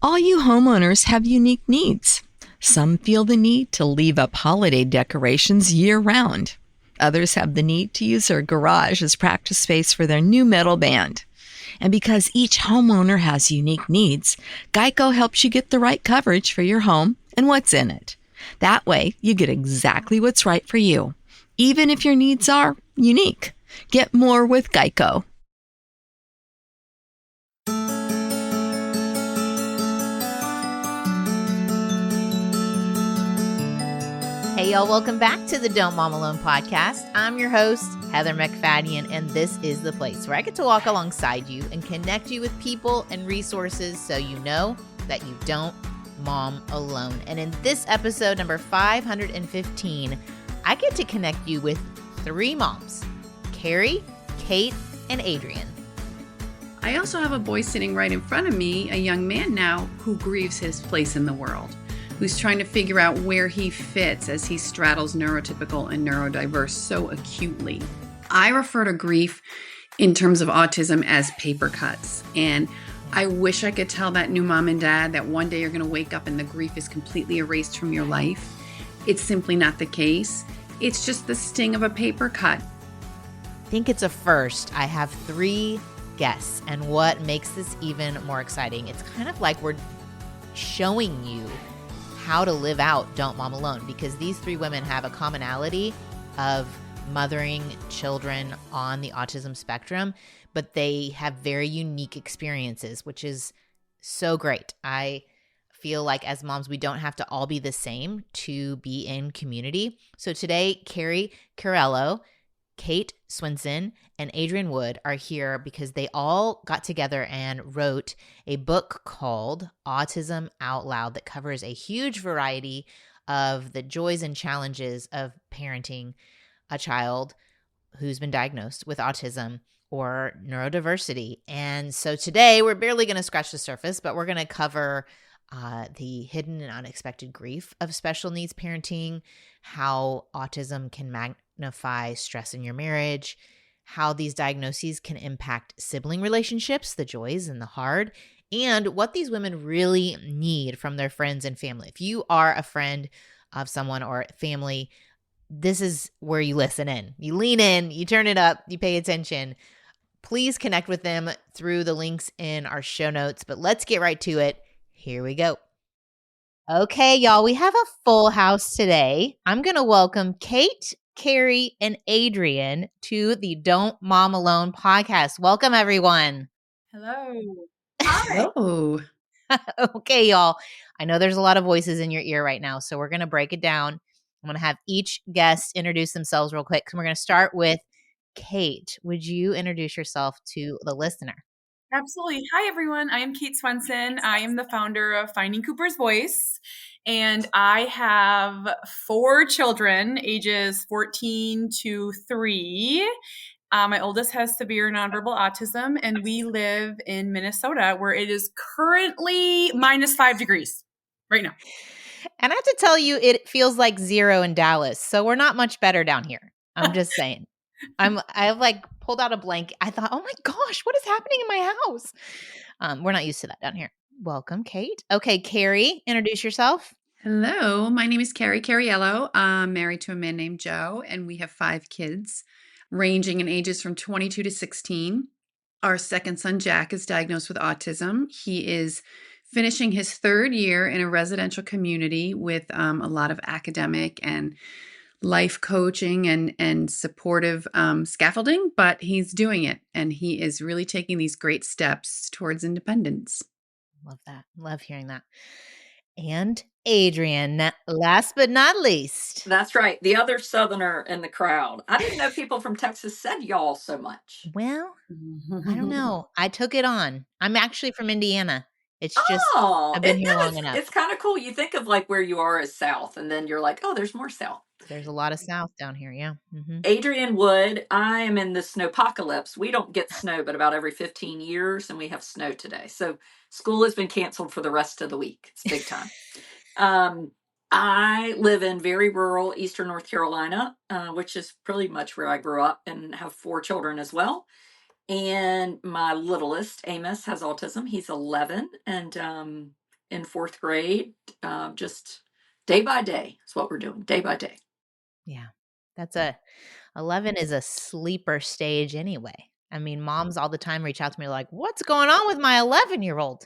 All you homeowners have unique needs. Some feel the need to leave up holiday decorations year-round. Others have the need to use their garage as practice space for their new metal band. And because each homeowner has unique needs, Geico helps you get the right coverage for your home and what's in it. That way, you get exactly what's right for you, even if your needs are unique. Get more with Geico. Hey, y'all, welcome back to the Don't Mom Alone podcast. I'm your host, Heather McFadden, and this is the place where I get to walk alongside you and connect you with people and resources so you know that you don't mom alone. And in this episode, number 515, I get to connect you with three moms, Carrie, Kate, and Adrian. I also have a boy sitting right in front of me, a young man now, who grieves his place in the world, who's trying to figure out where he fits as he straddles neurotypical and neurodiverse so acutely. I refer to grief in terms of autism as paper cuts. And I wish I could tell that new mom and dad that one day you're going to wake up and the grief is completely erased from your life. It's simply not the case. It's just the sting of a paper cut. I think it's a first. I have three guests, and what makes this even more exciting, it's kind of like we're showing you how to live out Don't Mom Alone, because these three women have a commonality of mothering children on the autism spectrum, but they have very unique experiences, which is so great. I feel like as moms, we don't have to all be the same to be in community. So today, Carrie, Cariello, Kate Swenson, and Adrian Wood are here because they all got together and wrote a book called Autism Out Loud that covers a huge variety of the joys and challenges of parenting a child who's been diagnosed with autism or neurodiversity. And so today we're barely going to scratch the surface, but we're going to cover the hidden and unexpected grief of special needs parenting, how autism can magnify stress in your marriage, how these diagnoses can impact sibling relationships, the joys and the hard, and what these women really need from their friends and family. If you are a friend of someone or family, this is where you listen in. You lean in, you turn it up, you pay attention. Please connect with them through the links in our show notes, but let's get right to it. Here we go. Okay, y'all, we have a full house today. I'm going to welcome Kate, Carrie, and Adrian to the Don't Mom Alone podcast. Welcome, everyone. Hello. Hello. Okay, y'all. I know there's a lot of voices in your ear right now, so we're going to break it down. I'm going to have each guest introduce themselves real quick. So we're going to start with Kate. Would you introduce yourself to the listener? Absolutely. Hi, everyone. I am Kate Swenson. I am the founder of Finding Cooper's Voice, and I have 4 children, ages 14 to 3. My oldest has severe nonverbal autism, and we live in Minnesota, where it is currently minus 5 degrees right now. And I have to tell you, it feels like 0 in Dallas, so we're not much better down here. I'm just saying. I've like pulled out a blanket. I thought, oh my gosh, what is happening in my house? We're not used to that down here. Welcome, Kate. Okay, Carrie, introduce yourself. Hello. My name is Carrie Cariello. I'm married to a man named Joe, and we have 5 kids ranging in ages from 22 to 16. Our second son, Jack, is diagnosed with autism. He is finishing his 3rd year in a residential community with a lot of academic and life coaching and supportive scaffolding, but he's doing it, and he is really taking these great steps towards independence. Love that. Love hearing that. And Adrian, last but not least. That's right. The other Southerner in the crowd. I didn't know people from Texas said y'all so much. Well, I don't know. I took it on. I'm actually from Indiana. It's just, Oh, I've been here long enough. It's kind of cool. You think of like where you are as South, and then you're like, oh, there's more South. There's a lot of South down here. Yeah. Mm-hmm. Adrian Wood, I am in the snowpocalypse. We don't get snow but about every 15 years, and we have snow today. So school has been canceled for the rest of the week. It's big time. I live in very rural Eastern North Carolina, which is pretty much where I grew up, and have 4 children as well. And my littlest, Amos, has autism. He's 11, and in fourth grade. Just day by day is what we're doing, day by day. Yeah. That's a 11 is a sleeper stage anyway. I mean, moms all the time reach out to me like, "What's going on with my 11-year-old?"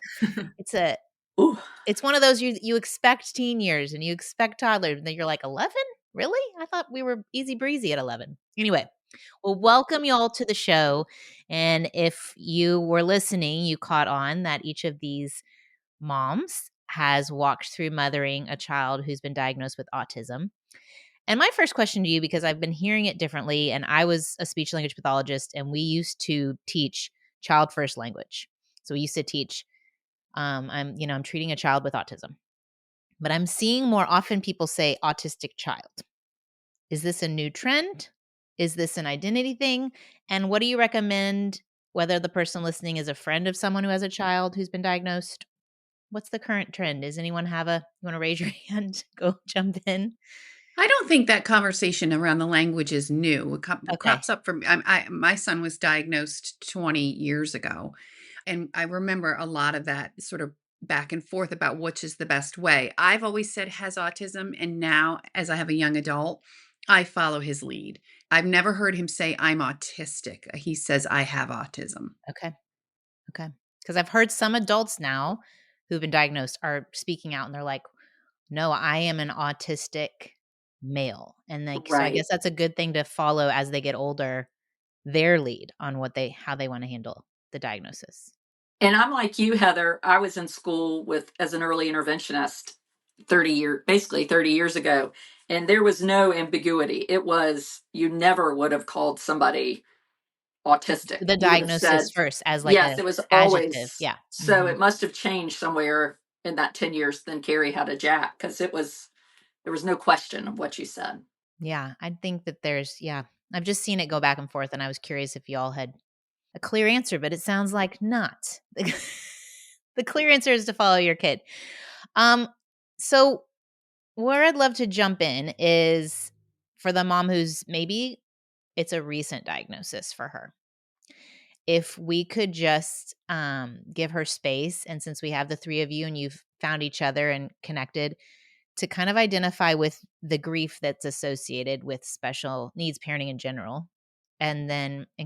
It's a Ooh, it's one of those you expect teen years and you expect toddlers, and then you're like, 11? Really? I thought we were easy breezy at 11. Anyway, well, welcome y'all to the show. And if you were listening, you caught on that each of these moms has walked through mothering a child who's been diagnosed with autism. And my first question to you, because I've been hearing it differently, and I was a speech language pathologist, and we used to teach child first language. So we used to teach, I'm treating a child with autism, but I'm seeing more often people say autistic child. Is this a new trend? Is this an identity thing? And what do you recommend, whether the person listening is a friend of someone who has a child who's been diagnosed? What's the current trend? Does anyone have you want to raise your hand? Go jump in. I don't think that conversation around the language is new. It Okay. crops up from my son was diagnosed 20 years ago. And I remember a lot of that sort of back and forth about which is the best way. I've always said has autism. And now, as I have a young adult, I follow his lead. I've never heard him say, I'm autistic. He says, I have autism. Okay. Okay. Because I've heard some adults now who've been diagnosed are speaking out and they're like, no, I am an autistic male. And like, so I right. guess that's a good thing to follow as they get older, their lead on how they want to handle the diagnosis. And I'm like you, Heather. I was in school as an early interventionist basically 30 years ago, and there was no ambiguity. It was, you never would have called somebody autistic. The You would have said, diagnosis first as like yes, a it was adjective. always. Yeah. So it must have changed somewhere in that 10 years. Then Carrie had a Jack, because there was no question of what you said. Yeah. I think that I've just seen it go back and forth, and I was curious if y'all had a clear answer, but it sounds like not. The clear answer is to follow your kid. So where I'd love to jump in is for the mom who's maybe it's a recent diagnosis for her. If we could just give her space, and since we have the three of you and you've found each other and connected, to kind of identify with the grief that's associated with special needs parenting in general, and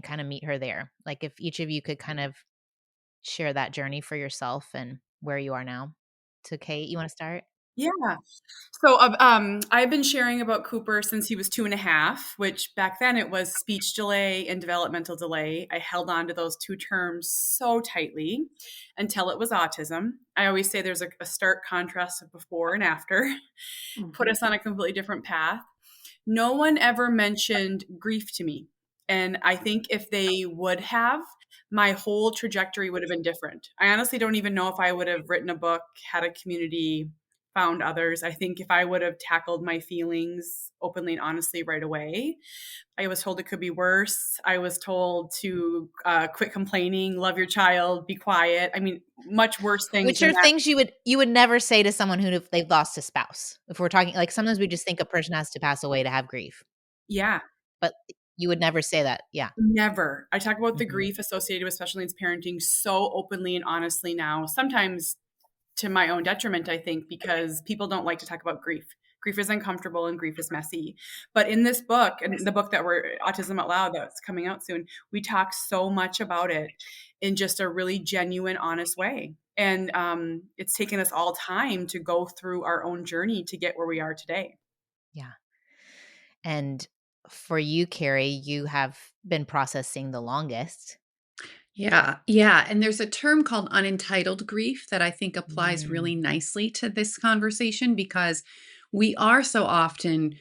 kind of meet her there. Like if each of you could kind of share that journey for yourself and where you are now. So Kate, you want to start? Yeah. So I've been sharing about Cooper since he was 2.5, which back then it was speech delay and developmental delay. I held on to those two terms so tightly until it was autism. I always say there's a stark contrast of before and after, put us on a completely different path. No one ever mentioned grief to me. And I think if they would have, my whole trajectory would have been different. I honestly don't even know if I would have written a book, had a community, found others. I think if I would have tackled my feelings openly and honestly right away, I was told it could be worse. I was told to quit complaining, love your child, be quiet. I mean, much worse things. Which are things you would never say to someone who if they've lost a spouse. If we're talking like sometimes we just think a person has to pass away to have grief. Yeah. But you would never say that. Yeah. Never. I talk about the grief associated with special needs parenting so openly and honestly now, sometimes to my own detriment, I think, because people don't like to talk about grief. Grief is uncomfortable and grief is messy. But in this book, and the book that we're Autism Out Loud that's coming out soon, we talk so much about it in just a really genuine, honest way. And it's taken us all time to go through our own journey to get where we are today. Yeah. And for you, Carrie, you have been processing the longest. Yeah. Yeah. And there's a term called unentitled grief that I think applies really nicely to this conversation, because we are so often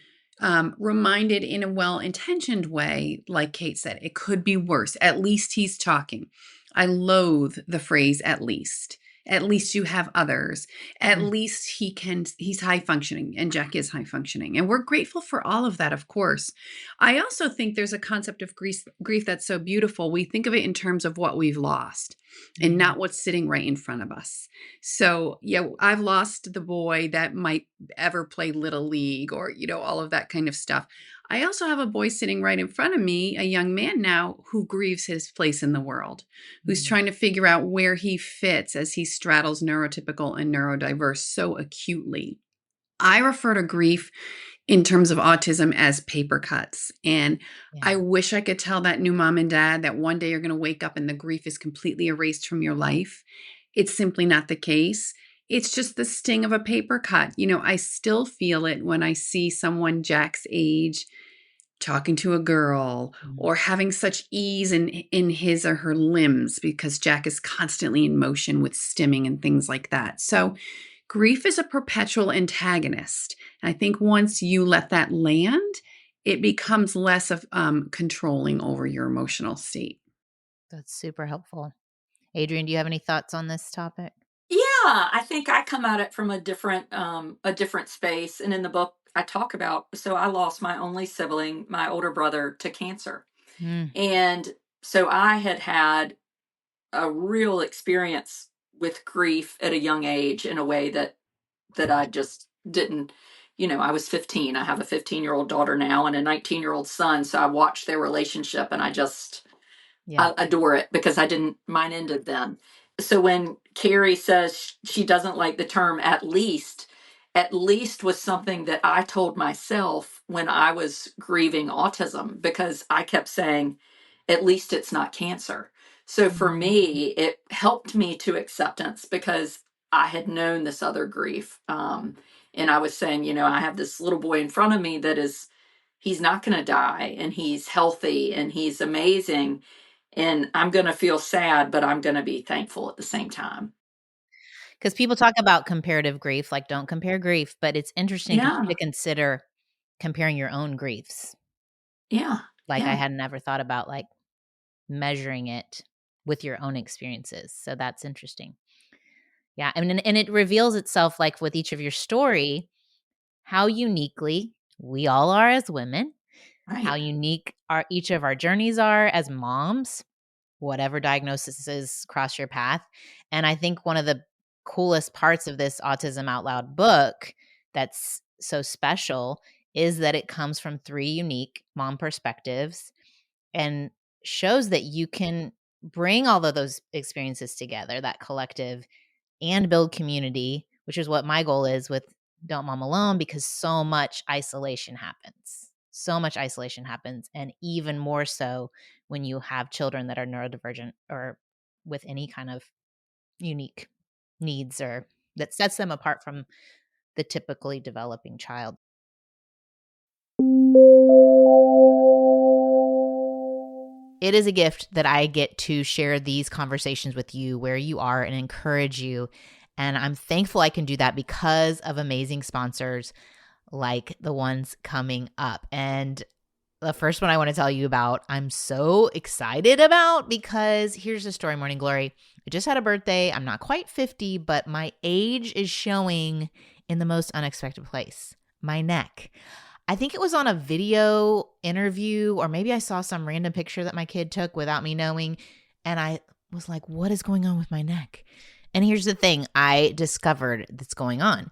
reminded in a well-intentioned way, like Kate said, it could be worse. At least he's talking. I loathe the phrase at least. At least you have others. At least he's high functioning, and Jack is high functioning. And we're grateful for all of that, of course. I also think there's a concept of grief that's so beautiful. We think of it in terms of what we've lost. and not what's sitting right in front of us. So, yeah, I've lost the boy that might ever play Little League or, all of that kind of stuff. I also have a boy sitting right in front of me, a young man now, who grieves his place in the world, who's trying to figure out where he fits as he straddles neurotypical and neurodiverse so acutely. I refer to grief in terms of autism as paper cuts. And I wish I could tell that new mom and dad that one day you're going to wake up and the grief is completely erased from your life. It's simply not the case. It's just the sting of a paper cut. I still feel it when I see someone Jack's age talking to a girl or having such ease in his or her limbs because Jack is constantly in motion with stimming and things like that. So grief is a perpetual antagonist. And I think once you let that land, it becomes less of controlling over your emotional state. That's super helpful. Adrian, do you have any thoughts on this topic? Yeah, I think I come at it from a different space. And in the book, I talk about, so I lost my only sibling, my older brother, to cancer. And so I had a real experience with grief at a young age in a way that I just didn't, I was 15. I have a 15-year-old daughter now and a 19-year-old son. So I watched their relationship and I adore it because mine ended then. So when Carrie says she doesn't like the term at least was something that I told myself when I was grieving autism because I kept saying, at least it's not cancer. So for me, it helped me to acceptance because I had known this other grief. And I was saying, I have this little boy in front of me he's not going to die and he's healthy and he's amazing. And I'm going to feel sad, but I'm going to be thankful at the same time. Because people talk about comparative grief, like don't compare grief, but it's interesting to consider comparing your own griefs. Yeah. I had never thought about measuring it with your own experiences. So that's interesting. Yeah. I mean, and it reveals itself with each of your story, how uniquely we all are as women, how unique each of our journeys are as moms, whatever diagnoses cross your path. And I think one of the coolest parts of this Autism Out Loud book that's so special is that it comes from 3 unique mom perspectives and shows that you can bring all of those experiences together, that collective, and build community, which is what my goal is with Don't Mom Alone, because so much isolation happens. So much isolation happens, and even more so when you have children that are neurodivergent or with any kind of unique needs or that sets them apart from the typically developing child. It is a gift that I get to share these conversations with you where you are and encourage you. And I'm thankful I can do that because of amazing sponsors like the ones coming up. And the first one I want to tell you about, I'm so excited about because here's the story, Morning Glory. I just had a birthday. I'm not quite 50, but my age is showing in the most unexpected place, my neck. I think it was on a video interview, or maybe I saw some random picture that my kid took without me knowing. And I was like, what is going on with my neck? And here's the thing I discovered that's going on.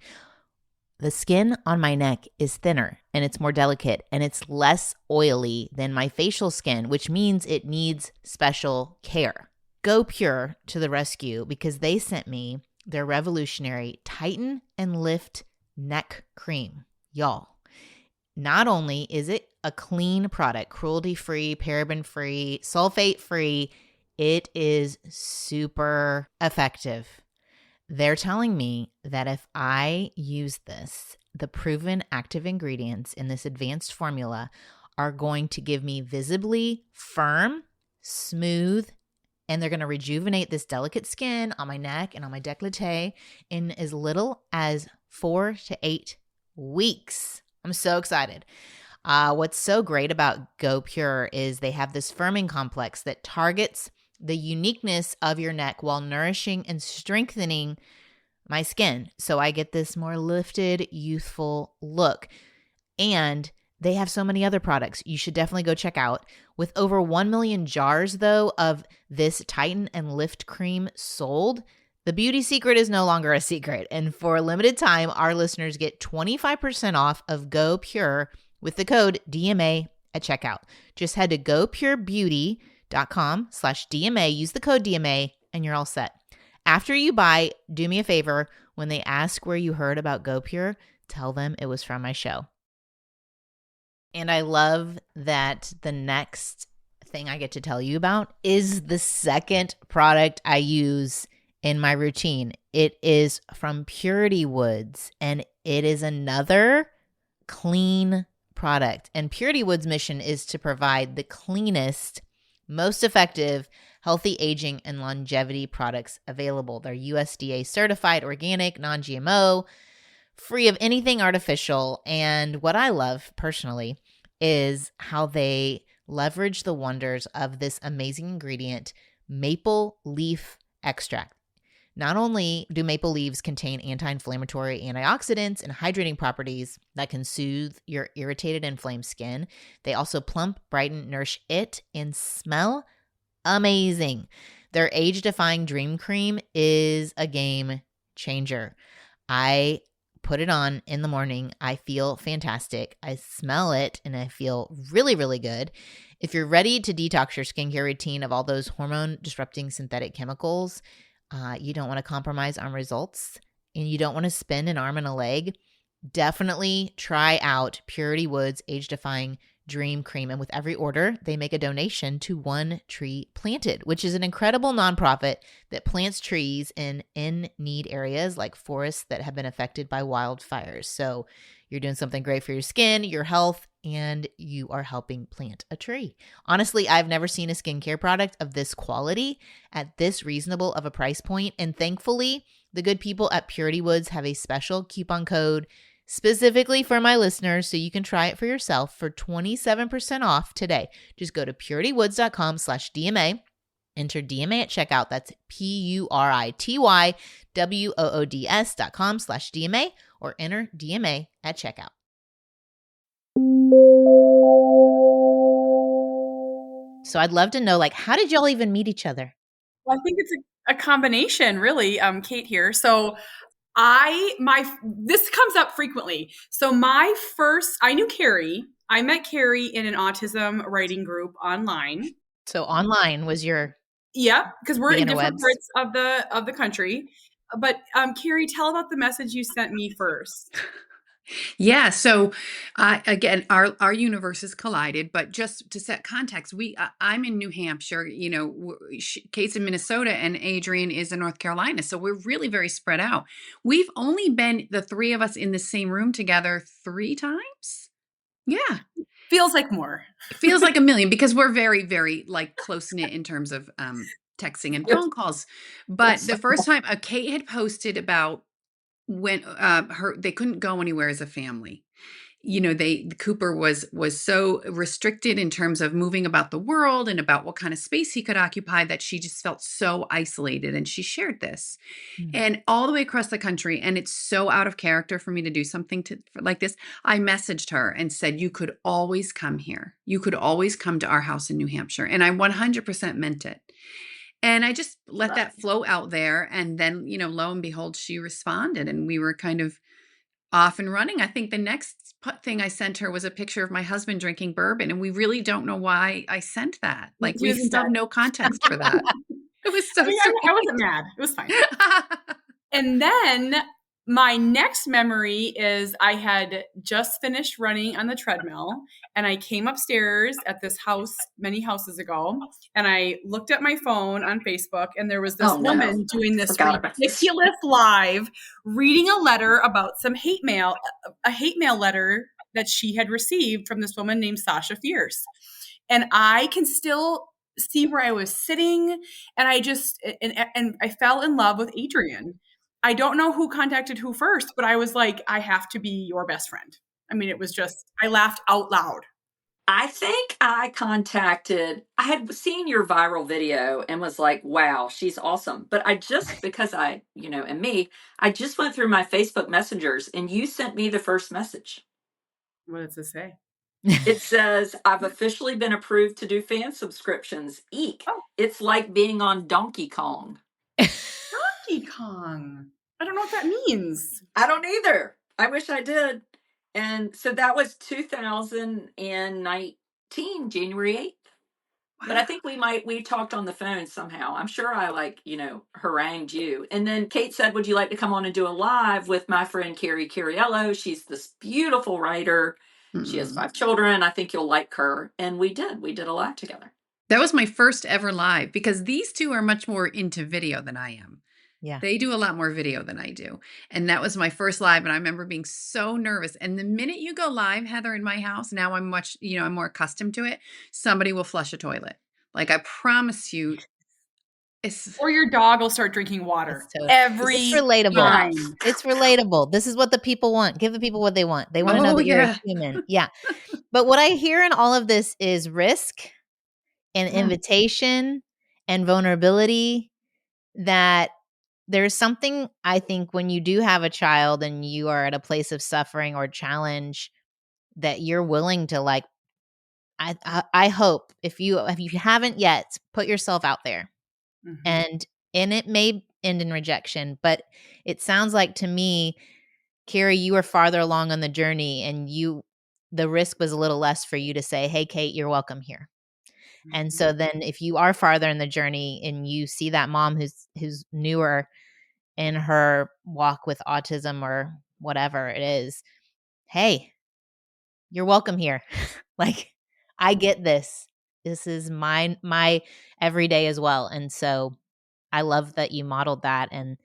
The skin on my neck is thinner and it's more delicate and it's less oily than my facial skin, which means it needs special care. Go Pure to the rescue because they sent me their revolutionary Tighten and Lift Neck Cream. Y'all, not only is it a clean product, cruelty-free, paraben-free, sulfate-free, it is super effective. They're telling me that if I use this, the proven active ingredients in this advanced formula are going to give me visibly firm, smooth, and they're going to rejuvenate this delicate skin on my neck and on my décolleté in as little as 4 to 8 weeks. I'm so excited. What's so great about Go Pure is they have this firming complex that targets the uniqueness of your neck while nourishing and strengthening my skin. So I get this more lifted, youthful look. And They have so many other products you should definitely go check out. With over 1 million jars, though, of this Tighten and Lift cream sold, the beauty secret is no longer a secret. And for a limited time, our listeners get 25% off of Go Pure with the code DMA at checkout. Just head to gopurebeauty.com/DMA, use the code DMA, and you're all set. After you buy, do me a favor, when they ask where you heard about Go Pure, tell them it was from my show. And I love that the next thing I get to tell you about is the second product I use in my routine. It is from Purity Woods, and it is another clean product. And Purity Woods' mission is to provide the cleanest, most effective, healthy aging and longevity products available. They're USDA certified, organic, non-GMO, free of anything artificial. And what I love personally is how they leverage the wonders of this amazing ingredient, maple leaf extract. Not only do maple leaves contain anti-inflammatory, antioxidants, and hydrating properties that can soothe your irritated, inflamed skin, they also plump, brighten, nourish it, and smell amazing. Their age-defying Dream Cream is a game changer. I put it on in the morning. I feel fantastic. I smell it and I feel really, really good. If you're ready to detox your skincare routine of all those hormone-disrupting synthetic chemicals, you don't want to compromise on results, and you don't want to spend an arm and a leg, definitely try out Purity Woods Age-Defying Dream Cream. And with every order, they make a donation to One Tree Planted, which is an incredible nonprofit that plants trees in need areas like forests that have been affected by wildfires. So you're doing something great for your skin, your health, and you are helping plant a tree. Honestly, I've never seen a skincare product of this quality at this reasonable of a price point. And thankfully, the good people at Purity Woods have a special coupon code specifically for my listeners, so you can try it for yourself for 27% off today. Just go to puritywoods.com/DMA, enter DMA at checkout. That's PURITYWOODS.com/DMA, or enter DMA at checkout. So I'd love to know, how did y'all even meet each other? Well, I think it's a combination, really. Kate here. So this comes up frequently. So I knew Carrie. I met Carrie in an autism writing group online. So online was your because we're in different interwebs. parts of the country. But Carrie, tell about the message you sent me first. Yeah. So again, our universes collided, but just to set context, I'm in New Hampshire, Kate's in Minnesota and Adrian is in North Carolina. So we're really very spread out. We've only been the three of us in the same room together 3 times. Yeah. Feels like more. It feels like a million because we're very, very close knit in terms of texting and phone calls. But the first time Kate had posted about when they couldn't go anywhere as a family. Cooper was so restricted in terms of moving about the world and about what kind of space he could occupy that she just felt so isolated. And she shared this and all the way across the country. And it's so out of character for me to do something like this. I messaged her and said, you could always come here. You could always come to our house in New Hampshire. And I 100% meant it. And I just let that flow out there. And then, lo and behold, she responded and we were kind of off and running. I think the next thing I sent her was a picture of my husband drinking bourbon. And we really don't know why I sent that. We still have no context for that. It was so I wasn't mad. It was fine. And then my next memory is I had just finished running on the treadmill and I came upstairs at this house many houses ago and I looked at my phone on Facebook and there was this woman doing this ridiculous live reading a letter about a hate mail letter that she had received from this woman named Sasha Fierce. And I can still see where I was sitting and I just, and I fell in love with Adrian. I don't know who contacted who first, but I was like, I have to be your best friend. I mean, it was just, I laughed out loud. I think I had seen your viral video and was like, wow, she's awesome. But because I just went through my Facebook messengers and you sent me the first message. What does it say? It says, I've officially been approved to do fan subscriptions. Eek. Oh. It's like being on Donkey Kong. Donkey Kong. I don't know what that means. I don't either. I wish I did. And so that was 2019, January 8th. But I think we talked on the phone somehow. I'm sure I harangued you. And then Kate said, would you like to come on and do a live with my friend Carrie Cariello? She's this beautiful writer. She has 5 children. I think you'll like her. And we did. We did a live together. That was my first ever live because these two are much more into video than I am. Yeah. They do a lot more video than I do. And that was my first live. And I remember being so nervous. And the minute you go live, Heather, in my house, now I'm I'm more accustomed to it. Somebody will flush a toilet. Like, I promise you. Or your dog will start drinking water. It's relatable. time. It's relatable. This is what the people want. Give the people what they want. They want to know that you're a human. Yeah. But what I hear in all of this is risk and invitation and vulnerability, that there's something, I think, when you do have a child and you are at a place of suffering or challenge, that you're willing to, like, I hope if you haven't yet, put yourself out there. And it may end in rejection, but it sounds like to me, Carrie, you were farther along on the journey, and the risk was a little less for you to say, hey, Kate, you're welcome here. And so then if you are farther in the journey and you see that mom who's newer in her walk with autism or whatever it is, hey, you're welcome here. Like, I get this. This is my everyday as well. And so I love that you modeled that, and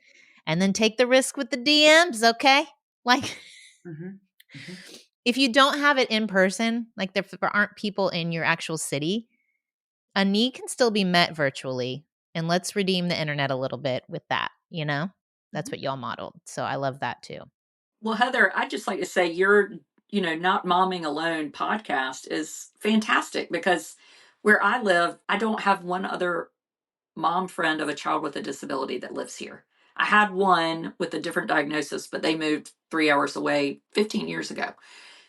then take the risk with the DMs, okay? Like, if you don't have it in person, like there aren't people in your actual city, a need can still be met virtually. And let's redeem the internet a little bit with that, That's what y'all modeled. So I love that too. Well, Heather, I'd just like to say your, Not Momming Alone podcast is fantastic, because where I live, I don't have one other mom friend of a child with a disability that lives here. I had one with a different diagnosis, but they moved 3 hours away 15 years ago.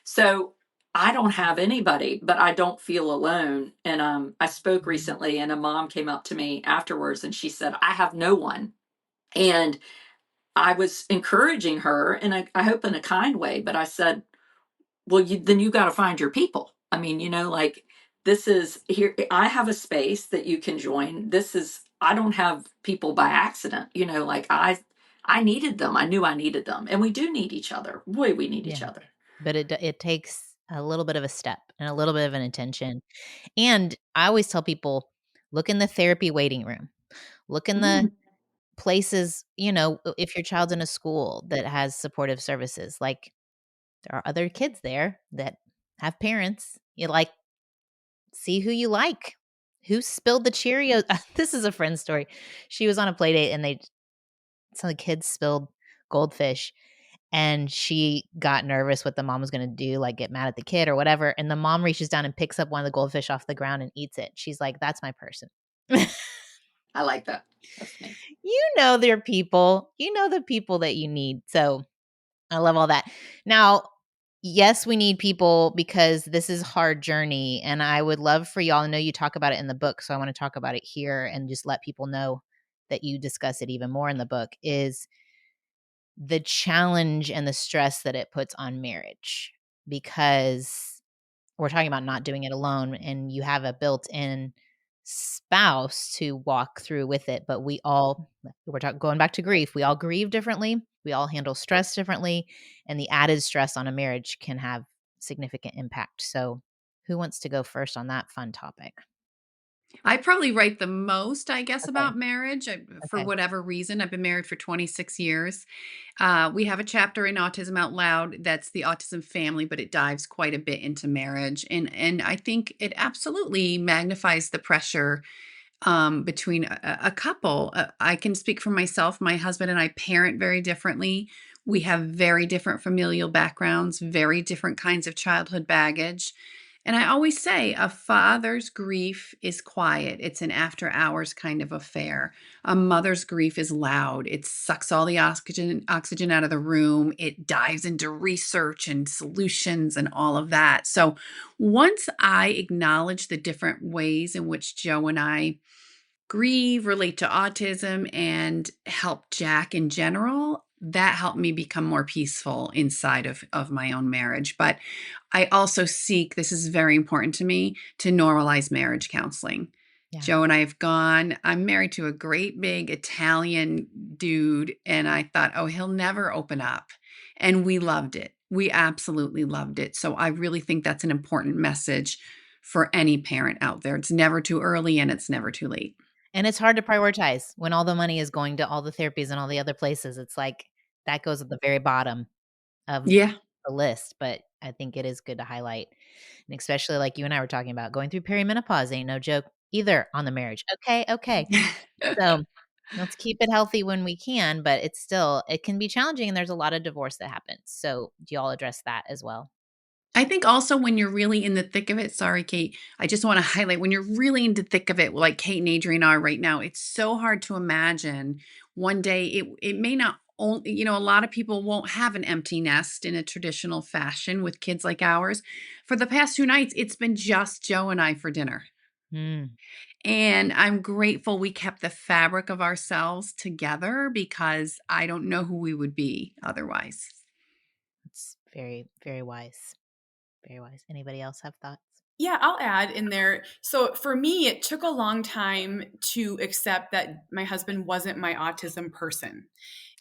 So I don't have anybody, but I don't feel alone. And I spoke recently, and a mom came up to me afterwards, and she said, I have no one. And I was encouraging her, and I hope in a kind way, but I said, well, then you got to find your people. I mean, this is here. I have a space that you can join. I don't have people by accident, I needed them. I knew I needed them, and we do need each other. Boy, we need each other. But it takes a little bit of a step and a little bit of an intention. And I always tell people, look in the therapy waiting room, look in the places, if your child's in a school that has supportive services, like, there are other kids there that have parents. You see who you like. Who spilled the Cheerios? This is a friend story. She was on a play date, and some of the kids spilled goldfish, and she got nervous what the mom was going to do, like get mad at the kid or whatever. And the mom reaches down and picks up one of the goldfish off the ground and eats it. She's like, that's my person. I like that. That's me. They're people. The people that you need. So I love all that. Now, yes, we need people because this is a hard journey. And I would love for y'all, I know you talk about it in the book, so I want to talk about it here and just let people know that you discuss it even more in the book, is the challenge and the stress that it puts on marriage. Because we're talking about not doing it alone, and you have a built-in spouse to walk through with it. But going back to grief, we all grieve differently. We all handle stress differently, and the added stress on a marriage can have significant impact. So who wants to go first on that fun topic? I probably write the most, I guess, about marriage for whatever reason. I've been married for 26 years. We have a chapter in Autism Out Loud that's the autism family, but it dives quite a bit into marriage. And I think it absolutely magnifies the pressure between a couple. I can speak for myself. My husband and I parent very differently. We have very different familial backgrounds, very different kinds of childhood baggage. And I always say a father's grief is quiet. It's an after hours kind of affair. A mother's grief is loud. It sucks all the oxygen out of the room. It dives into research and solutions and all of that. So once I acknowledge the different ways in which Joe and I grieve, relate to autism, and help Jack in general, that helped me become more peaceful inside of my own marriage. But I also seek, this is very important to me, to normalize marriage counseling. Yeah. Joe and I have gone, I'm married to a great big Italian dude, and I thought, oh, he'll never open up. And we loved it. We absolutely loved it. So I really think that's an important message for any parent out there. It's never too early and it's never too late. And it's hard to prioritize when all the money is going to all the therapies and all the other places. It's like that goes at the very bottom of Yeah. the list, but I think it is good to highlight. And especially like you and I were talking about, going through perimenopause ain't no joke either on the marriage. Okay. So let's keep it healthy when we can, but it can be challenging, and there's a lot of divorce that happens. So do you all address that as well? I think also when you're really in the thick of it, sorry, Kate, I just want to highlight when you're really in the thick of it, like Kate and Adrian are right now, it's so hard to imagine one day it may not only, a lot of people won't have an empty nest in a traditional fashion with kids like ours. For the past 2 nights, it's been just Joe and I for dinner. Mm, And I'm grateful we kept the fabric of ourselves together because I don't know who we would be otherwise. it's very, very wise. Very wise. Anybody else have thoughts? Yeah, I'll add in there. So for me, it took a long time to accept that my husband wasn't my autism person.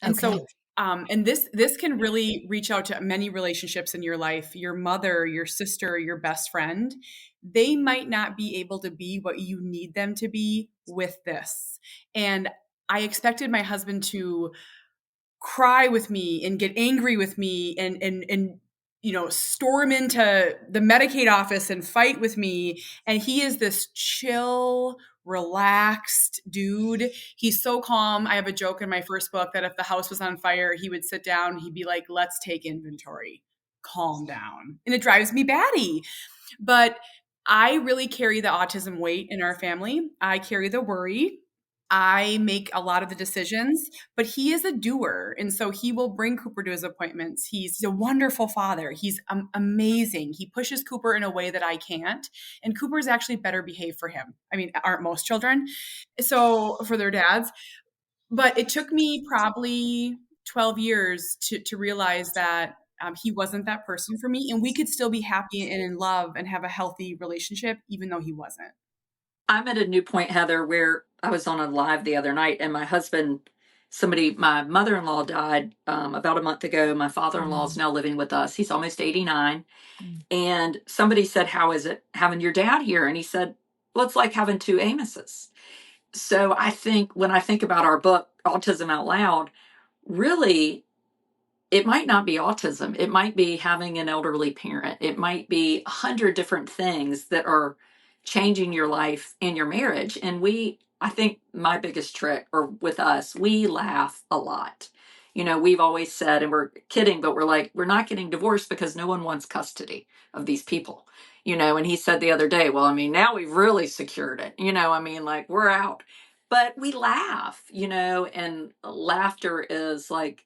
And Okay. so and this can really reach out to many relationships in your life. Your mother, your sister, your best friend, they might not be able to be what you need them to be with this. And I expected my husband to cry with me and get angry with me and storm into the Medicaid office and fight with me, and he is this chill, relaxed dude. He's so calm. I have a joke in my first book that if the house was on fire, he would sit down, he'd be like, let's take inventory, calm down. And it drives me batty. But I really carry the autism weight in our family. I carry the worry. I make a lot of the decisions, but he is a doer. And so he will bring Cooper to his appointments. He's a wonderful father. He's amazing. He pushes Cooper in a way that I can't. And Cooper is actually better behaved for him. I mean, aren't most children? So for their dads. But it took me probably 12 years to realize that he wasn't that person for me. And we could still be happy and in love and have a healthy relationship, even though he wasn't. I'm at a new point, Heather, where I was on a live the other night, and my mother-in-law died about a month ago. My father-in-law is now living with us. He's almost 89. Mm. And somebody said, how is it having your dad here? And he said, well, it's like having two Amoses. So I think when I think about our book, Autism Out Loud, really, it might not be autism. It might be having an elderly parent. It might be 100 different things that are changing your life and your marriage. And I think my biggest trick, or with us, we laugh a lot. We've always said, and we're kidding, but we're like, we're not getting divorced because no one wants custody of these people. And he said the other day, well, I mean, now we've really secured it. Like we're out. But we laugh, and laughter is like,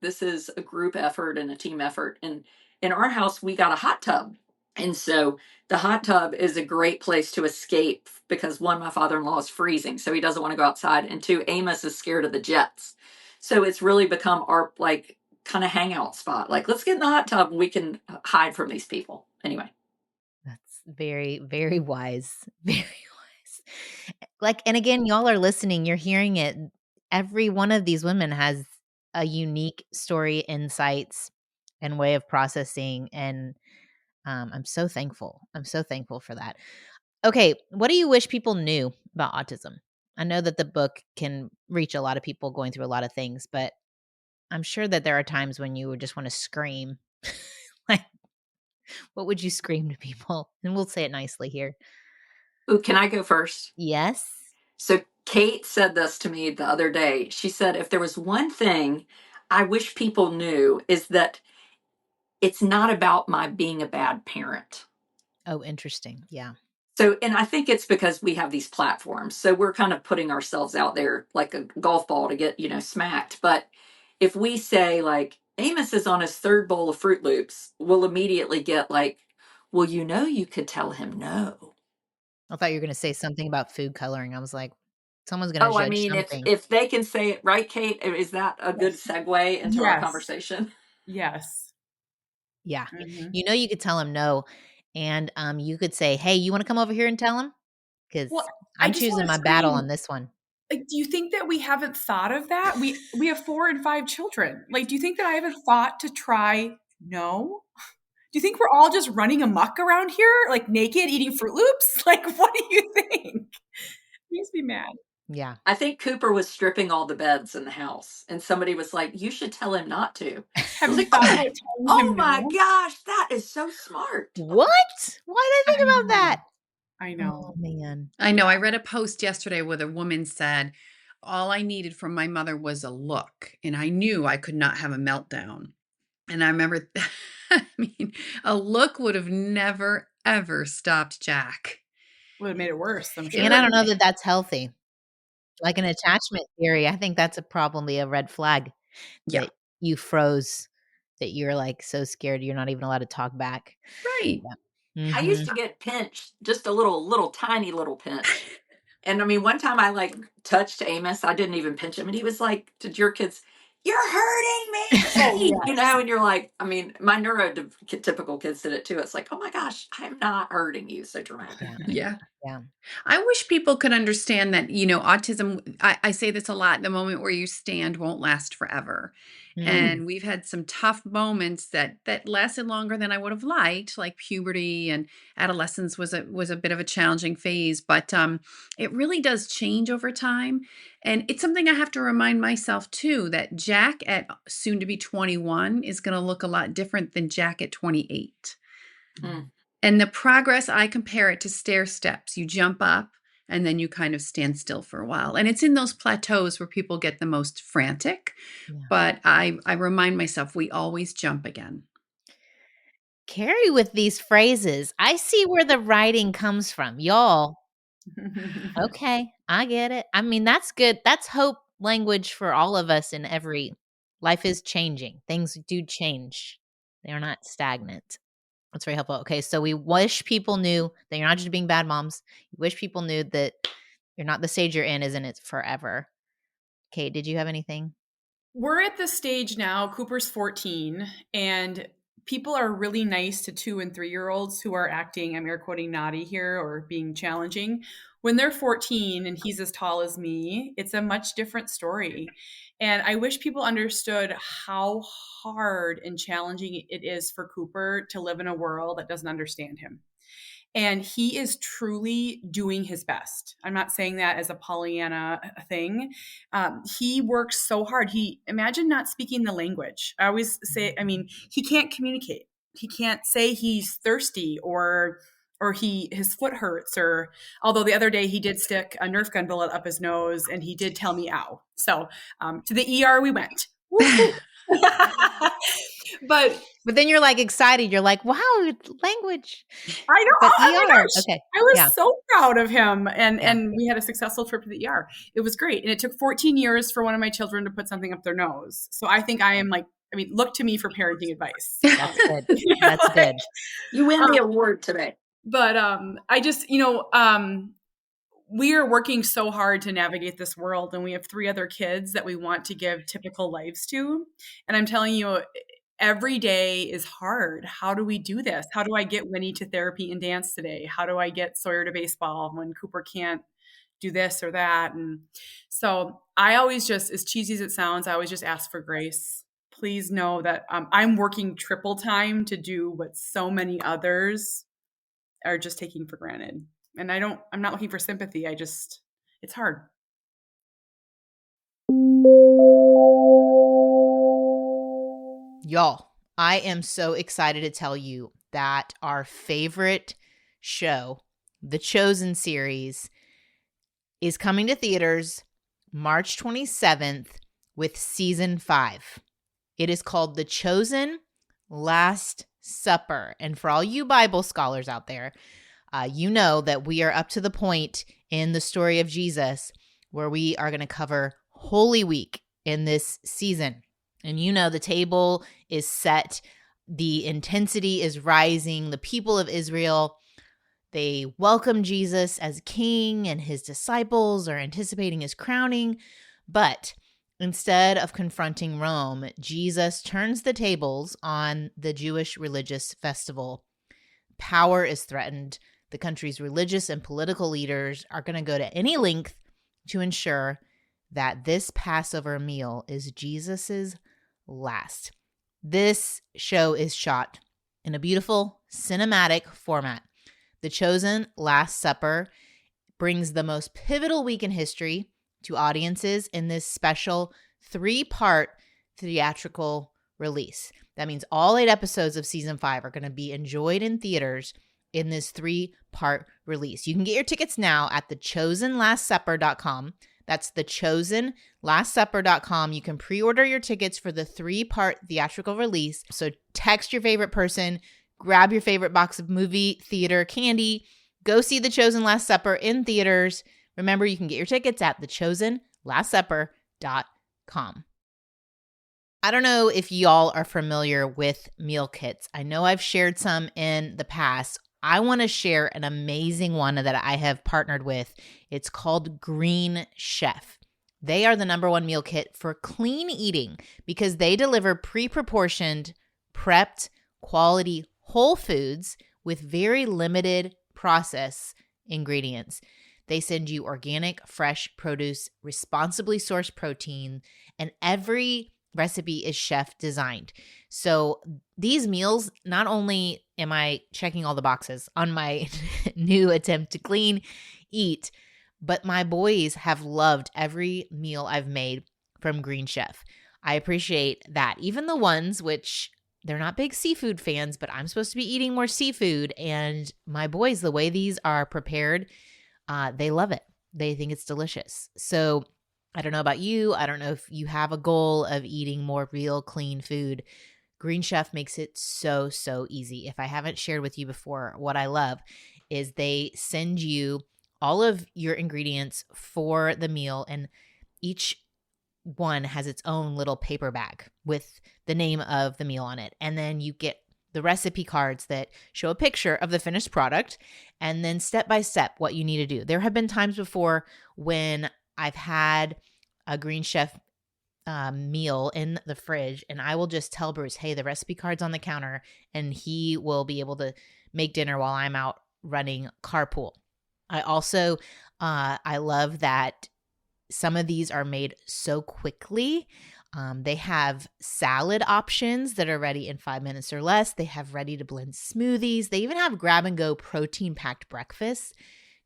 this is a group effort and a team effort. And in our house, we got a hot tub. And so the hot tub is a great place to escape because one, my father-in-law is freezing, so he doesn't want to go outside. And two, Amos is scared of the jets. So it's really become our like kind of hangout spot. Like, let's get in the hot tub and we can hide from these people. Anyway. That's very, very wise. Very wise. Like, and again, y'all are listening, you're hearing it. Every one of these women has a unique story, insights, and way of processing. And I'm so thankful. I'm so thankful for that. Okay. What do you wish people knew about autism? I know that the book can reach a lot of people going through a lot of things, but I'm sure that there are times when you would just want to scream. Like, what would you scream to people? And we'll say it nicely here. Ooh, can I go first? Yes. So Kate said this to me the other day. She said, if there was one thing I wish people knew is that it's not about my being a bad parent. Oh, interesting. Yeah. So, and I think it's because we have these platforms. So we're kind of putting ourselves out there like a golf ball to get, smacked. But if we say like Amos is on his third bowl of Fruit Loops, we'll immediately get like, well, you could tell him no. I thought you were going to say something about food coloring. I was like, someone's going to Oh, I judge mean, something. if they can say it right, Kate, is that a good segue into our Yes. conversation? Yes. Yeah. Mhm. You could tell him no. And you could say, hey, you want to come over here and tell him? Because Well, I I'm just choosing wanna my battle scream, on this one. like, do you think that we haven't thought of that? We have 4 and 5 children. Like, do you think that I haven't thought to try no? Do you think we're all just running amok around here, like, naked, eating Fruit Loops? Like, what do you think? Makes me mad. Yeah. I think Cooper was stripping all the beds in the house, and somebody was like, "You should tell him not to." I Have was you like, thought "Oh, about telling oh him my no? gosh, that is so smart." What? Why did I I think about know. that? I Oh, know. man. I know. I read a post yesterday where the woman said, all I needed from my mother was a look, and I knew I could not have a meltdown. And I remember, I mean, a look would have never, ever stopped Jack. Would have made it worse, I'm It And I sure. don't would know have. that that's healthy. Like an attachment theory, I think that's probably a red flag Yeah, that you froze, that you're like so scared you're not even allowed to talk back. right. Yeah. I used Mhm. to get pinched, just a little tiny little pinch. And I mean, one time I like touched Amos. I didn't even pinch him, and he was like, "Did your kids? You're hurting Oh, me," yes. And you're like, I mean, my neurotypical kids did it too. It's like, oh my gosh, I'm not hurting you. So dramatic. Yeah. Yeah. Yeah. I wish people could understand that, autism, I say this a lot, the moment where you stand won't last forever. Mm. And we've had some tough moments that lasted longer than I would have liked, like puberty and adolescence was a bit of a challenging phase, but it really does change over time. And it's something I have to remind myself too, that Jack at soon to be 21 is going to look a lot different than Jack at 28. Mm. And the progress, I compare it to stair steps. You jump up and then you kind of stand still for a while. And it's in those plateaus where people get the most frantic. Yeah. But I remind myself we always jump again. Carrie with these phrases. I see where the writing comes from. Y'all, okay, I get it. I mean, that's good. That's hope language for all of us in every life is changing. Things do change. They are not stagnant. That's very helpful. Okay, so we wish people knew that you're not just being bad moms. You wish people knew that you're not the stage you're in isn't it forever. Kate, did you have anything? We're at the stage now, Cooper's 14, and people are really nice to 2 and 3-year-olds who are acting, I'm air quoting, naughty here or being challenging. When they're 14 and he's as tall as me, it's a much different story. And I wish people understood how hard and challenging it is for Cooper to live in a world that doesn't understand him. And he is truly doing his best. I'm not saying that as a Pollyanna thing. He works so hard. Imagine not speaking the language. I always say, I mean, he can't communicate. He can't say he's thirsty or his foot hurts, or although the other day he did stick a Nerf gun bullet up his nose and he did tell me ow. So to the ER we went. But then you're like excited. You're like, wow, language. I know. But Oh my ER. gosh. Okay. I was Yeah. so proud of him. And Yeah. and we had a successful trip to the ER. It was great. And it took 14 years for one of my children to put something up their nose. So I think I am like, I mean, look to me for parenting advice. That's good. That's good. You win the award today. But I just, we are working so hard to navigate this world, and we have 3 other kids that we want to give typical lives to. And I'm telling you, every day is hard. How do we do this? How do I get Winnie to therapy and dance today? How do I get Sawyer to baseball when Cooper can't do this or that? And so I always just, as cheesy as it sounds, I always just ask for grace. Please know that I'm working triple time to do what so many others are just taking for granted. And I'm not looking for sympathy. It's hard. Y'all, I am so excited to tell you that our favorite show, The Chosen series, is coming to theaters March 27th with season 5. It is called The Chosen Last Supper. And for all you Bible scholars out there, you know that we are up to the point in the story of Jesus where we are going to cover Holy Week in this season. And you know the table is set, the intensity is rising, the people of Israel, they welcome Jesus as king, and his disciples are anticipating his crowning. But instead of confronting Rome, Jesus turns the tables on the Jewish religious festival. Power is threatened. The country's religious and political leaders are going to go to any length to ensure that this Passover meal is Jesus's last. This show is shot in a beautiful cinematic format. The Chosen Last Supper brings the most pivotal week in history to audiences in this special 3-part theatrical release. That means all 8 episodes of season 5 are going to be enjoyed in theaters in this 3-part release. You can get your tickets now at thechosenlastsupper.com. That's thechosenlastsupper.com. You can pre-order your tickets for the 3-part theatrical release. So text your favorite person, grab your favorite box of movie theater candy, go see The Chosen Last Supper in theaters. Remember, you can get your tickets at thechosenlastsupper.com. I don't know if y'all are familiar with meal kits. I know I've shared some in the past. I want to share an amazing one that I have partnered with. It's called Green Chef. They are the #1 meal kit for clean eating because they deliver pre-proportioned, prepped, quality whole foods with very limited process ingredients. They send you organic, fresh produce, responsibly sourced protein, and every recipe is chef designed. So these meals, not only am I checking all the boxes on my new attempt to clean eat, but my boys have loved every meal I've made from Green Chef. I appreciate that. Even the ones which they're not big seafood fans, but I'm supposed to be eating more seafood. And my boys, the way these are prepared, they love it. They think it's delicious. So I don't know about you. I don't know if you have a goal of eating more real, clean food. Green Chef makes it so, so easy. If I haven't shared with you before, what I love is they send you all of your ingredients for the meal, and each one has its own little paper bag with the name of the meal on it. And then you get the recipe cards that show a picture of the finished product and then step by step what you need to do. There have been times before when I've had a Green Chef meal in the fridge, and I will just tell Bruce, hey, the recipe card's on the counter, and he will be able to make dinner while I'm out running carpool. I also, I love that some of these are made so quickly. They have salad options that are ready in 5 minutes or less. They have ready to blend smoothies. They even have grab and go protein packed breakfasts.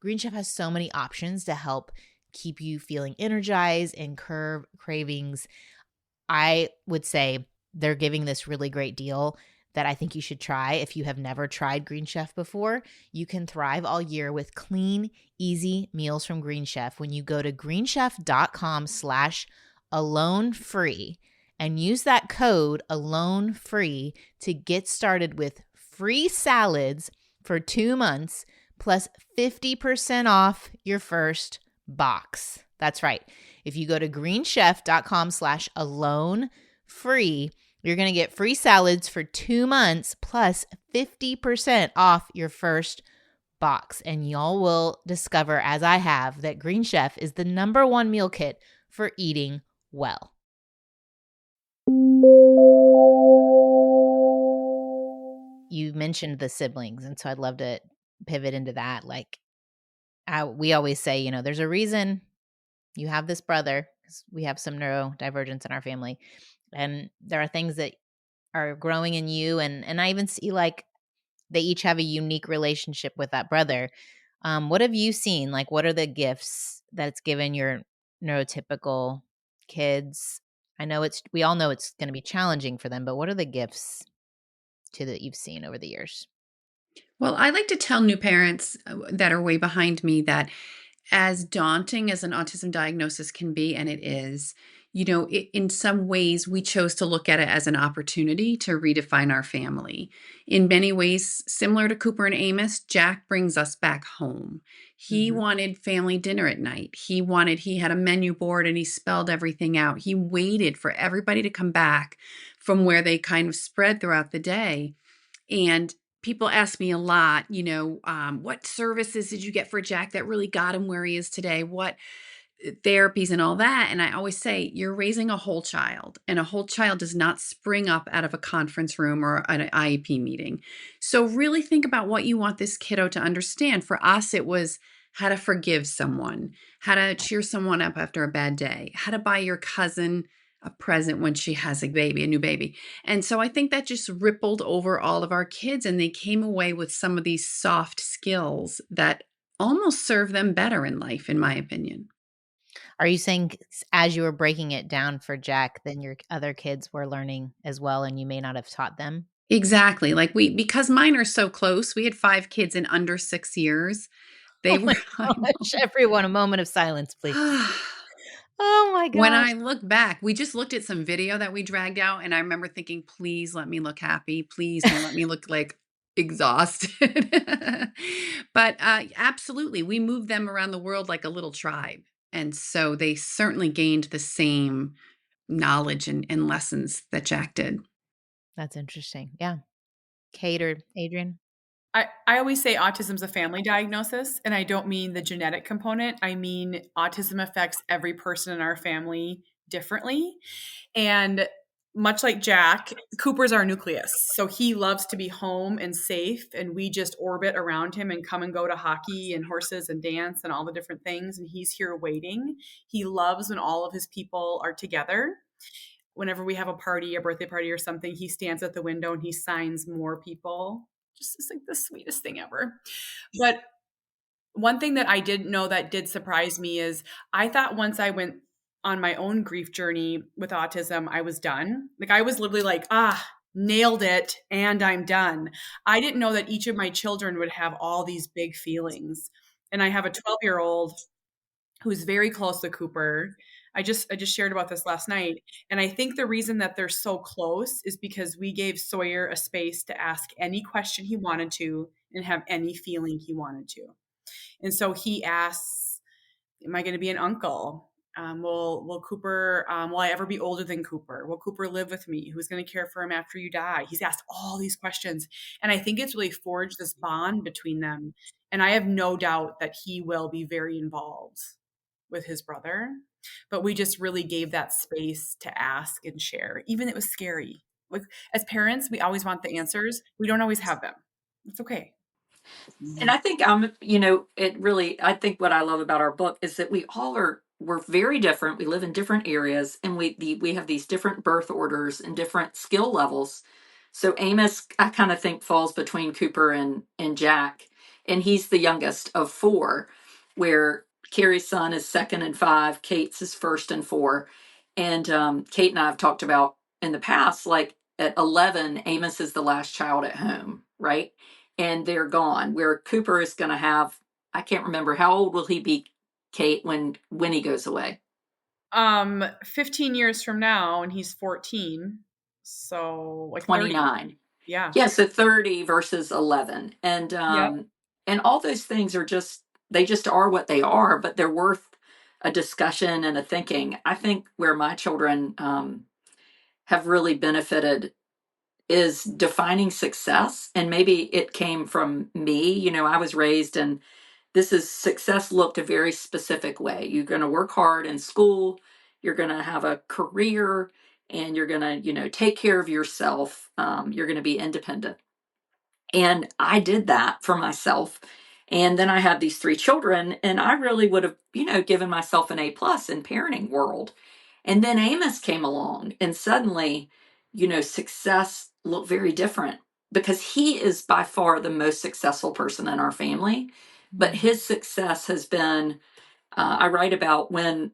Green Chef has so many options to help keep you feeling energized and curb cravings. I would say they're giving this really great deal that I think you should try. If you have never tried Green Chef before, you can thrive all year with clean, easy meals from Green Chef when you go to greenchef.com/alonefree and use that code alonefree to get started with free salads for 2 months plus 50% off your first box. That's right. If you go to greenchef.com/alonefree, you're going to get free salads for 2 months plus 50% off your first box. And y'all will discover, as I have, that Green Chef is the #1 meal kit for eating well. You mentioned the siblings, and so I'd love to pivot into that. Like, we always say, you know, there's a reason you have this brother, because we have some neurodivergence in our family. And there are things that are growing in you. And I even see like they each have a unique relationship with that brother. What have you seen? Like, what are the gifts that it's given your neurotypical kids? I know we all know it's going to be challenging for them, but what are the gifts that you've seen over the years? Well, I like to tell new parents that are way behind me that as daunting as an autism diagnosis can be, and it is, in some ways, we chose to look at it as an opportunity to redefine our family. In many ways, similar to Cooper and Amos, Jack brings us back home. He wanted family dinner at night. He had a menu board and he spelled everything out. He waited for everybody to come back from where they kind of spread throughout the day. And people ask me a lot, what services did you get for Jack that really got him where he is today? What therapies and all that. And I always say, you're raising a whole child, and a whole child does not spring up out of a conference room or an IEP meeting. So really think about what you want this kiddo to understand. For us, it was how to forgive someone, how to cheer someone up after a bad day, how to buy your cousin a present when she has a new baby. And so I think that just rippled over all of our kids, and they came away with some of these soft skills that almost serve them better in life, in my opinion. Are you saying as you were breaking it down for Jack, then your other kids were learning as well and you may not have taught them? Exactly. Because mine are so close, we had 5 kids in under 6 years. They Oh were my I gosh, everyone, a moment of silence, please. know. Oh my When gosh. I look back, we just looked at some video that we dragged out, and I remember thinking, "Please let me look happy. Please don't let me look, like, exhausted." But, absolutely, we moved them around the world like a little tribe, and so they certainly gained the same knowledge and lessons that Jack did. That's interesting. Yeah. Kate or Adrian? I always say autism's a family diagnosis, and I don't mean the genetic component. I mean autism affects every person in our family differently. And much like Jack, Cooper's our nucleus. So he loves to be home and safe, and we just orbit around him and come and go to hockey and horses and dance and all the different things. And he's here waiting. He loves when all of his people are together. Whenever we have a party, a birthday party or something, he stands at the window and he signs more people. Just it's like the sweetest thing ever. But one thing that I didn't know that did surprise me is I thought once I went on my own grief journey with autism, I was done. Like I was literally like, nailed it and I'm done. I didn't know that each of my children would have all these big feelings. And I have a 12-year-old who's very close to Cooper. I just shared about this last night. And I think the reason that they're so close is because we gave Sawyer a space to ask any question he wanted to and have any feeling he wanted to. And so he asks, am I going to be an uncle? Will Cooper, will I ever be older than Cooper? Will Cooper live with me? Who's going to care for him after you die? He's asked all these questions. And I think it's really forged this bond between them. And I have no doubt that he will be very involved with his brother. But we just really gave that space to ask and share. Even it was scary. Like as parents, we always want the answers. We don't always have them. It's okay. And I think I think what I love about our book is that we're very different. We live in different areas, and we have these different birth orders and different skill levels. So Amos, I kind of think, falls between Cooper and Jack, and he's the youngest of 4, where Carrie's son is second and 5, Kate's is first and 4, and Kate and I have talked about in the past, like at 11, Amos is the last child at home, right? And they're gone. Where Cooper is going to have, I can't remember, how old will he be, Kate, when he goes away? 15 years from now, and he's 14. So like 30. 29. Yeah. Yeah, so 30 versus 11. Yep. And all those things they just are what they are, but they're worth a discussion and a thinking. I think where my children have really benefited is defining success. And maybe it came from me. I was raised and success looked a very specific way. You're going to work hard in school, you're going to have a career, and you're going to, take care of yourself. You're going to be independent. And I did that for myself. And then I had these 3 children, and I really would have, given myself an A+ in parenting world. And then Amos came along, and suddenly, success looked very different because he is by far the most successful person in our family. But his success has been, I write about when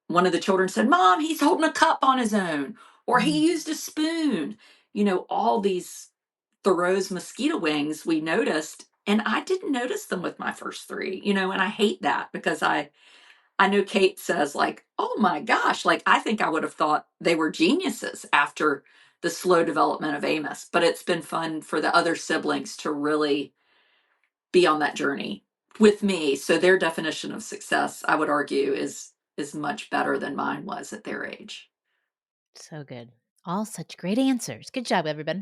one of the children said, "Mom, he's holding a cup on his own," or he used a spoon. All these Thoreau's mosquito wings we noticed, and I didn't notice them with my first 3, and I hate that because I know Kate says, like, oh my gosh, like, I think I would have thought they were geniuses after the slow development of Amos, but it's been fun for the other siblings to really be on that journey with me. So their definition of success, I would argue, is much better than mine was at their age. So good. All such great answers. Good job, everybody.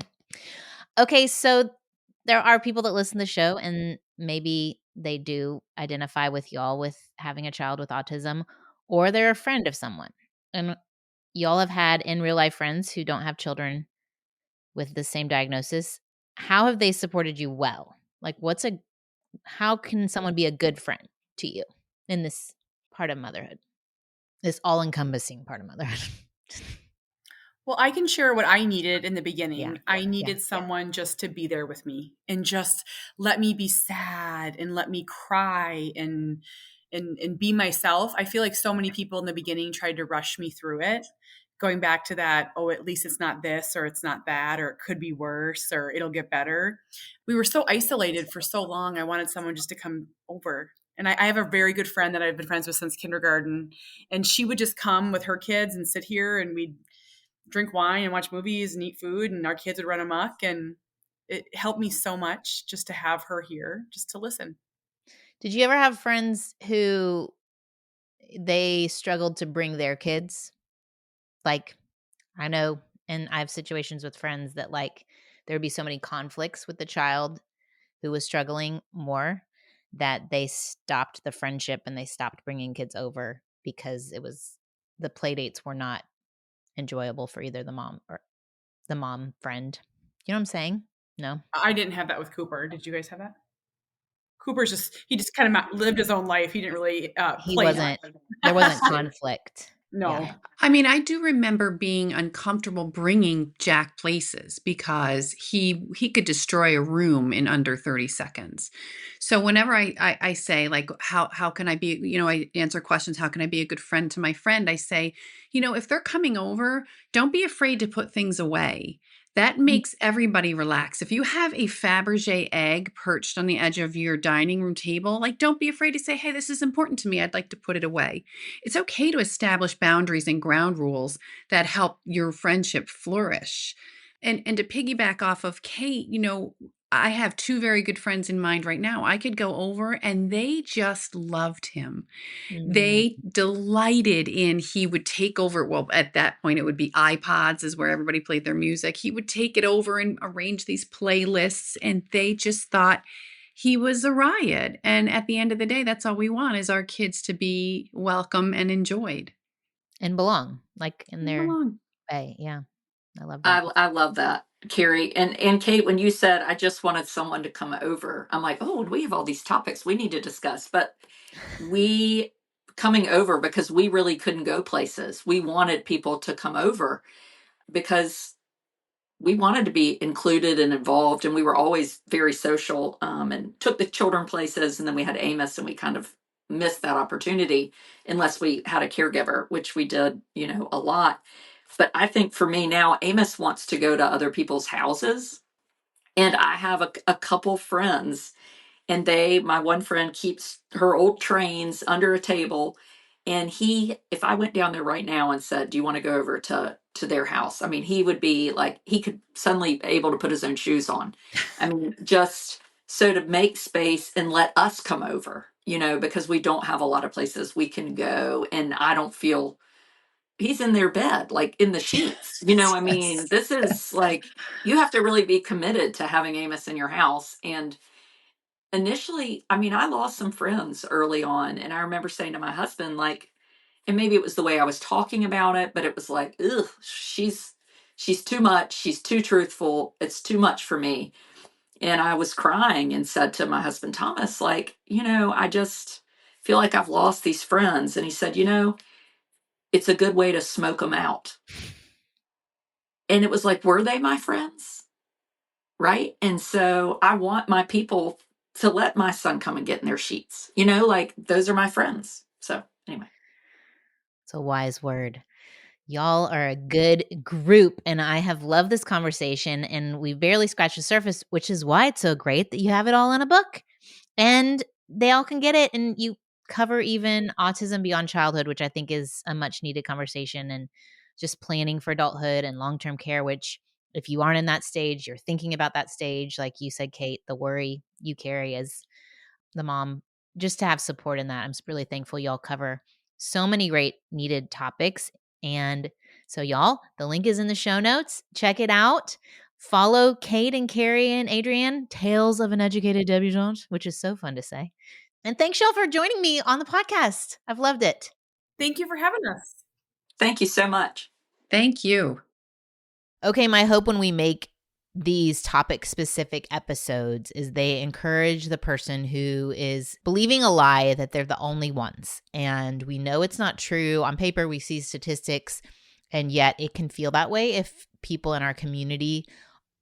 Okay, so there are people that listen to the show and maybe they do identify with y'all with having a child with autism, or they're a friend of someone. And y'all have had in real life friends who don't have children with the same diagnosis. How have they supported you well? Like, how can someone be a good friend to you in this part of motherhood? This all encompassing part of motherhood. Well, I can share what I needed in the Yeah. beginning. I needed someone just to be there with me and just let me be sad and let me cry and be myself. I feel like so many people in the beginning tried to rush me through it, going back to that, oh, at least it's not this or it's not that or it could be worse or it'll get better. We were so isolated for so long. I wanted someone just to come over. And I have a very good friend that I've been friends with since kindergarten, and she would just come with her kids and sit here and we'd drink wine and watch movies and eat food, and our kids would run amok. And it helped me so much just to have her here, just to listen. Did you ever have friends who they struggled to bring their kids? Like, I know, and I have situations with friends that like there would be so many conflicts with the child who was struggling more that they stopped the friendship and they stopped bringing kids over because the play dates were not enjoyable for either the mom or the mom friend. You know what I'm saying? No? I didn't have that with Cooper. Did you guys have that? He just kind of lived his own life. He didn't really He play wasn't, much. there wasn't conflict. No. Yeah. I mean, I do remember being uncomfortable bringing Jack places because he could destroy a room in under 30 seconds. So whenever I say like how can I be, I answer questions, how can I be a good friend to my friend? I say, if they're coming over, don't be afraid to put things away. That makes everybody relax. If you have a Fabergé egg perched on the edge of your dining room table, like don't be afraid to say, "Hey, this is important to me. I'd like to put it away." It's okay to establish boundaries and ground rules that help your friendship flourish. And to piggyback off of Kate, I have two very good friends in mind right now. I could go over and they just loved him. They delighted in he would take over. Well, at that point, it would be iPods is where everybody played their music. He would take it over and arrange these playlists, and they just thought he was a riot. And at the end of the day, that's all we want is our kids to be welcome and enjoyed. And belong, like in their Belong. way. Yeah. I love that. I love that, Carrie. And Kate, when you said I just wanted someone to come over, I'm like, oh, we have all these topics we need to discuss. But we coming over because we really couldn't go places. We wanted people to come over because we wanted to be included and involved, and we were always very social, and took the children places. And then we had Amos, and we kind of missed that opportunity unless we had a caregiver, which we did, a lot. But I think for me now, Amos wants to go to other people's houses, and I have a couple friends, and my one friend keeps her old trains under a table, and if I went down there right now and said, do you want to go over to their house, I mean, he would be like, he could suddenly be able to put his own shoes on. I mean, just so to make space and let us come over, because we don't have a lot of places we can go, and I don't feel he's in their bed, like in the sheets. I mean, this is like, you have to really be committed to having Amos in your house. And initially, I mean, I lost some friends early on. And I remember saying to my husband, like, and maybe it was the way I was talking about it, but it was like, ugh, she's too much. She's too truthful. It's too much for me. And I was crying and said to my husband, Thomas, like, I just feel like I've lost these friends. And he said, it's a good way to smoke them out. And it was like, were they my friends? Right. And so I want my people to let my son come and get in their sheets, like those are my friends. So anyway. It's a wise word. Y'all are a good group, and I have loved this conversation, and we barely scratched the surface, which is why it's so great that you have it all in a book, and they all can get it, and you cover even autism beyond childhood, which I think is a much needed conversation, and just planning for adulthood and long-term care, which if you aren't in that stage, you're thinking about that stage, like you said, Kate, the worry you carry as the mom, just to have support in that. I'm really thankful y'all cover so many great needed topics. And so y'all, the link is in the show notes. Check it out. Follow Kate and Carrie and Adrian, Tales of an Educated Debutante, which is so fun to say. And thanks y'all for joining me on the podcast. I've loved it. Thank you for having us. Thank you so much. Thank you. Okay, my hope when we make these topic-specific episodes is they encourage the person who is believing a lie that they're the only ones. And we know it's not true. On paper, we see statistics, and yet it can feel that way if people in our community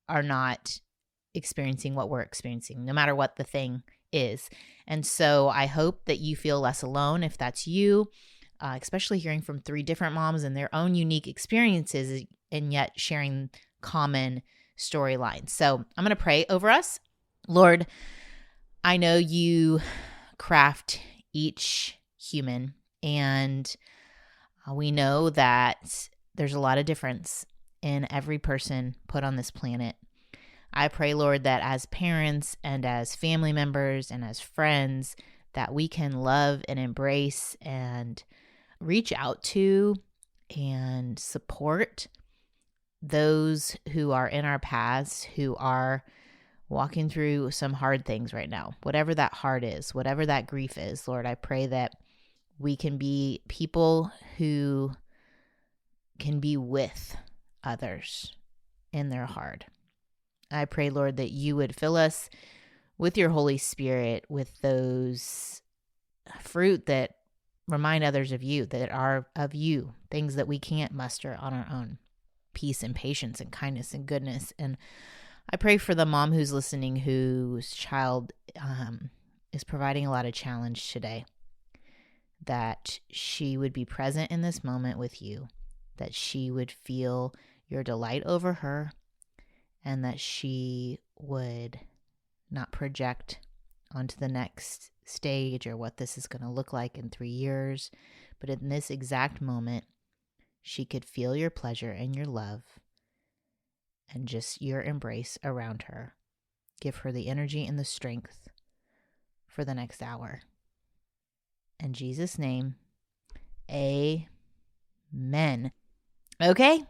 are not experiencing what we're experiencing, no matter what the thing is. And so I hope that you feel less alone if that's you, especially hearing from 3 different moms and their own unique experiences, and yet sharing common storylines. So I'm going to pray over us. Lord, I know you craft each human, and we know that there's a lot of difference in every person put on this planet. I pray, Lord, that as parents and as family members and as friends, that we can love and embrace and reach out to and support those who are in our paths, who are walking through some hard things right now, whatever that hard is, whatever that grief is. Lord, I pray that we can be people who can be with others in their hard. I pray, Lord, that you would fill us with your Holy Spirit, with those fruit that remind others of you, that are of you, things that we can't muster on our own. Peace and patience and kindness and goodness. And I pray for the mom who's listening, whose child is providing a lot of challenge today, that she would be present in this moment with you, that she would feel your delight over her, and that she would not project onto the next stage or what this is going to look like in 3 years, but in this exact moment, she could feel your pleasure and your love and just your embrace around her. Give her the energy and the strength for the next hour. In Jesus' name, amen. Okay,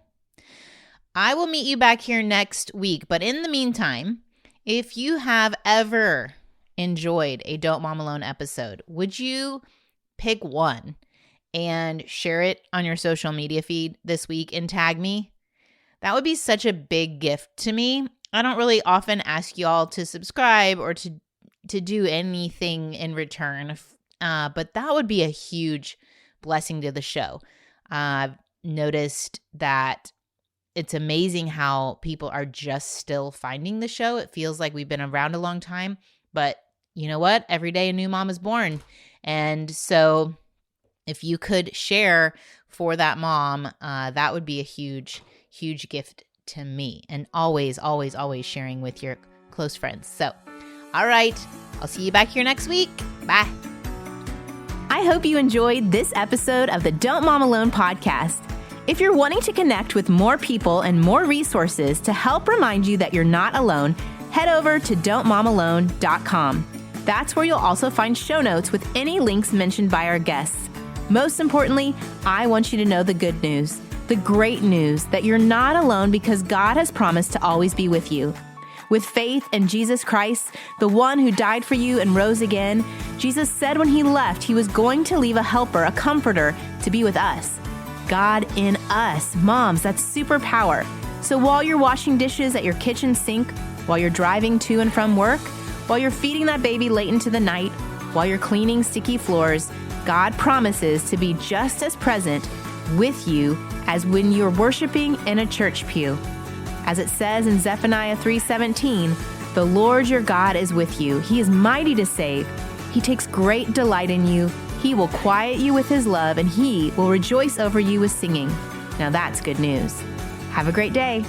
I will meet you back here next week. But in the meantime, if you have ever enjoyed a Don't Mom Alone episode, would you pick one and share it on your social media feed this week and tag me? That would be such a big gift to me. I don't really often ask y'all to subscribe or to do anything in return, but that would be a huge blessing to the show. I've noticed that it's amazing how people are just still finding the show. It feels like we've been around a long time, but you know what? Every day a new mom is born. And so if you could share for that mom, that would be a huge, huge gift to me. And always, always, always sharing with your close friends. So, all right, I'll see you back here next week. Bye. I hope you enjoyed this episode of the Don't Mom Alone podcast. If you're wanting to connect with more people and more resources to help remind you that you're not alone, head over to don'tmomalone.com. That's where you'll also find show notes with any links mentioned by our guests. Most importantly, I want you to know the good news, the great news that you're not alone because God has promised to always be with you. With faith in Jesus Christ, the one who died for you and rose again, Jesus said when he left, he was going to leave a helper, a comforter, to be with us. God in us. Moms, that's superpower. So while you're washing dishes at your kitchen sink, while you're driving to and from work, while you're feeding that baby late into the night, while you're cleaning sticky floors, God promises to be just as present with you as when you're worshiping in a church pew. As it says in Zephaniah 3:17, the Lord your God is with you. He is mighty to save. He takes great delight in you. He will quiet you with his love, and he will rejoice over you with singing. Now that's good news. Have a great day.